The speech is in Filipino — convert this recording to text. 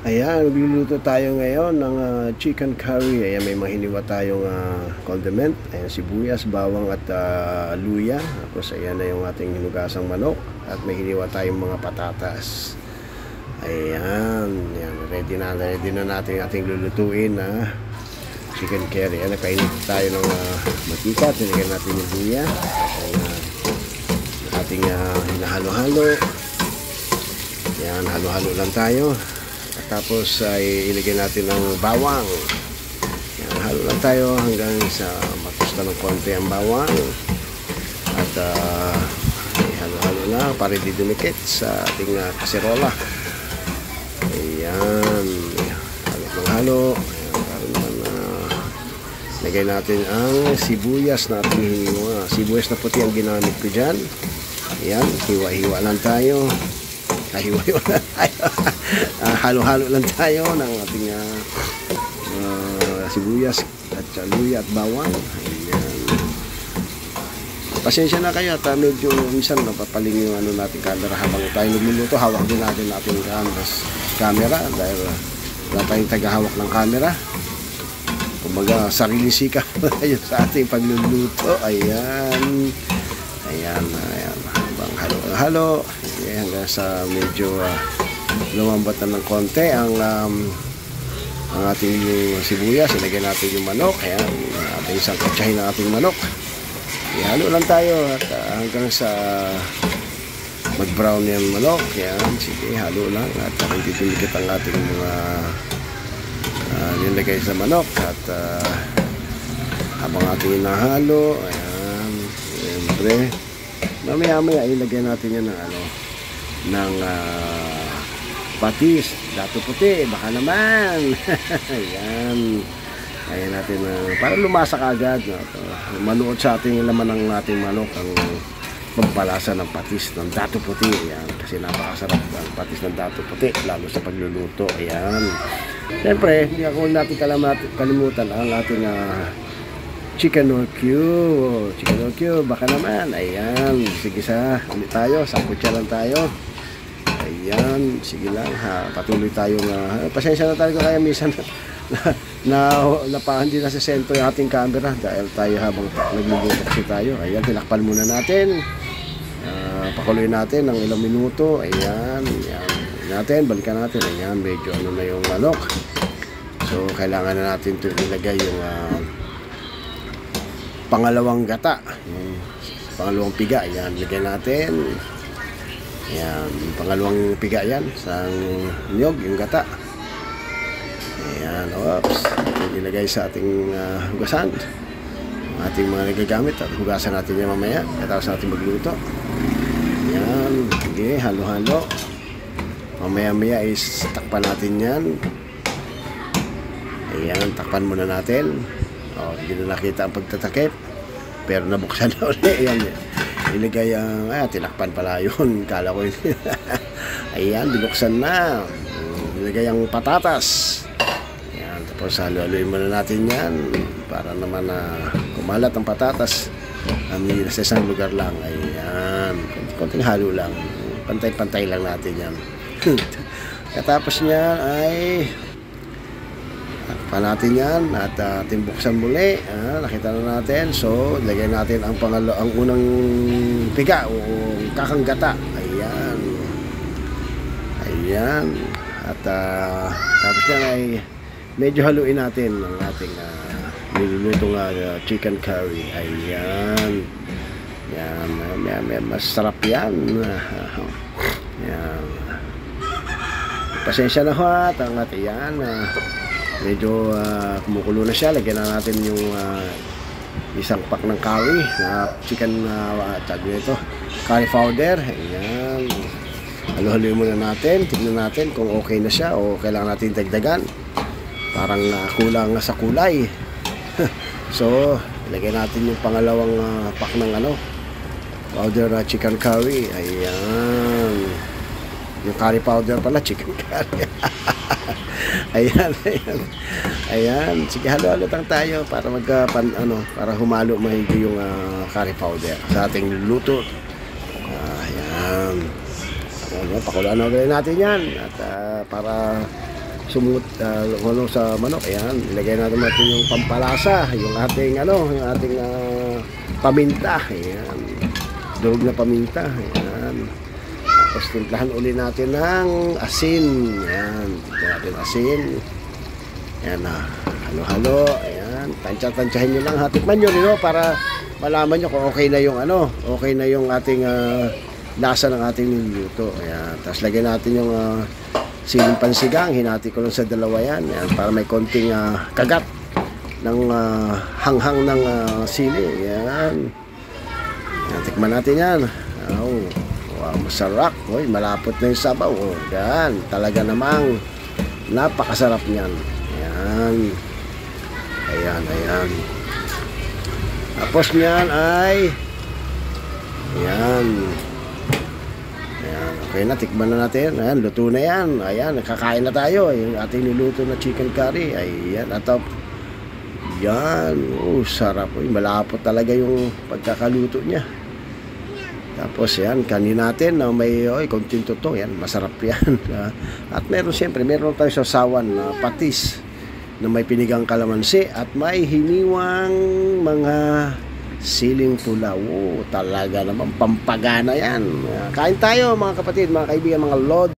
Ayan, magluluto tayo ngayon ng chicken curry. Ayan, may mahiniwa tayong condiment. Ayan, sibuyas, bawang at luya. Tapos ayan na yung ating hinugasang manok. At may hiniwa tayong mga patatas. Ayan, ayan, ready na natin ating lulutuin na chicken curry. Ayan, nakainit tayo ng mantika. Tinigyan natin yung luya. Ayan, ating hinahalo-halo. Ayan, halo-halo lang tayo. Tapos ay ilagay natin ang bawang. Yan, halo lang tayo hanggang sa matusta ng konti ang bawang. At halo-halo na para di dumikit sa ating kaserola. Ayan, halo. Ayan, para naman lagay natin ang sibuyas na ating hiniwa. Sibuyas na puti ang ginamit ko dyan. Ayan, hiwa-hiwa lang tayo. Hiwa-hiwa lang tayo. Halo-halo lang tayo ng ating sibuyas at luya at bawang. Ayan. Pasensya na kayo at medyo minsan napapaling yung natin camera habang tayo nagluluto. Hawak din natin ating camera dahil wala tayong tagahawak ng camera. Kumbaga sarili sika tayo sa ating pagluluto. Ayan. Ayan. Habang halo-halo hanggang sa medyo lumambot na ng konti ang ating sibuyas. Ilagay natin yung manok. Ayan, ating isang kutsahin ng ating manok. Ihalo lang tayo at hanggang sa mag-brown yung manok. Ayan, sige, halo lang at hindi dumikit ang ating mga nilagay sa manok. At habang ating inahalo, ayan, siyempre mamaya ilagay natin yan ng patis, dato puti, baka naman. Ayan. Ayan natin para lumasa agad. Manuot sa ating laman ng ating manok ang pagpalasa ng patis ng dato puti. Ayan. Kasi napakasarap ang patis ng dato puti, lalo sa pagluluto. Ayan. Siyempre, hindi ako natin kalimutan ang ating chicken or cube. Chicken or cube, baka naman. Ayan. Sige ulit tayo. Sa kutsa lang tayo. Ayan, sige lang ha, patuloy tayong pasensya na tayo kaya minsan hindi na sa sentro yung ating camera dahil tayo habang nagluluto kasi tayo. Ayan, tinakpan muna natin, pakuloy natin ng ilang minuto. Ayan, balikan natin. Ayan, medyo na yung manok, so kailangan na natin ito ilagay yung pangalawang gata, yung pangalawang piga. Ayan, lagay natin. Ayan, pangalawang piga yan sa niyog, yung gata. Ayan, oops, ilagay sa ating hugasan, ating mga nagagamit at hugasan natin yan mamaya katapos natin magluto. Ayan, sige, halo-halo. Mamaya is takpan natin yan. Ayan, takpan muna natin. Hindi na nakita ang pagtatakip pero nabuksan na ulit. Ayan, ilagay ang tinakpan pala yun, kala ko yun. Ayan, binuksan na. Ilagay ang patatas. Ayan, tapos halo-haloin muna natin yan para naman kumalat ang patatas sa isang lugar lang. Ayan, konting halo lang, pantay-pantay lang natin yan. Katapos niyan ay natin yan at timbuksan muli. Nakita na natin, so lagay natin ang unang piga o kakanggata. Ayan at tapos yan ay medyo haluin natin ang ating nilulutong chicken curry. Ayan, masarap yan. Ayan, pasensya na ho at ang ating medyo kumukulo na siya. Lagyan na natin yung isang pack ng curry na chicken curry powder. Ayan, halo-haloy muna natin, tignan natin kung okay na siya o kailangan natin dagdagan, parang kulang sa kulay. So ilagay natin yung pangalawang pack ng powder na chicken curry. Ayan, yung curry powder pala, chicken curry. Ayan, sige, halo-halo lang tayo para para humalo mahigi yung curry powder sa ating luto. Ayan, pakulaan na ulit natin yan at para sa manok. Ayan, ilagay natin yung pampalasa, yung ating paminta. Ayan, durog na paminta. Ayan, tapos timplahan uli natin ng asin. Ayan, timplahan natin asin. Ayan na, halo-halo. Ayan, tansya-tansyahin nyo lang, hatikman nyo rin para malaman nyo kung okay na yung okay na yung ating lasa ng ating niluluto. Ayan, tapos lagyan natin yung siling pansigang, hinati ko lang sa dalawa yan. Ayan, para may konting kagat ng hanghang ng sili. Ayan. Ayan, tikman natin yan. Oh, wow, masarap. Oy, malapot na yung sabaw. Oh, yan, talaga namang napakasarap niyan. Ayan. Ayan, ayan. Tapos niyan ay ayan. Ayan, okay na, tikman na natin. Ayan, luto na yan. Ayan, nakakain na tayo. Yung ating niluto na chicken curry. Ayan, atop. Yan. Oh, sarap. Uy, malapot talaga yung pagkakaluto niya. Tapos yan, kanin natin na may konting tuto. Yan, masarap yan. At meron siyempre, meron tayo sasawan na patis na may pinigang kalamansi at may hiniwang mga siling pula. Oh, talaga naman pampagana yan. Kain tayo mga kapatid, mga kaibigan, mga lord.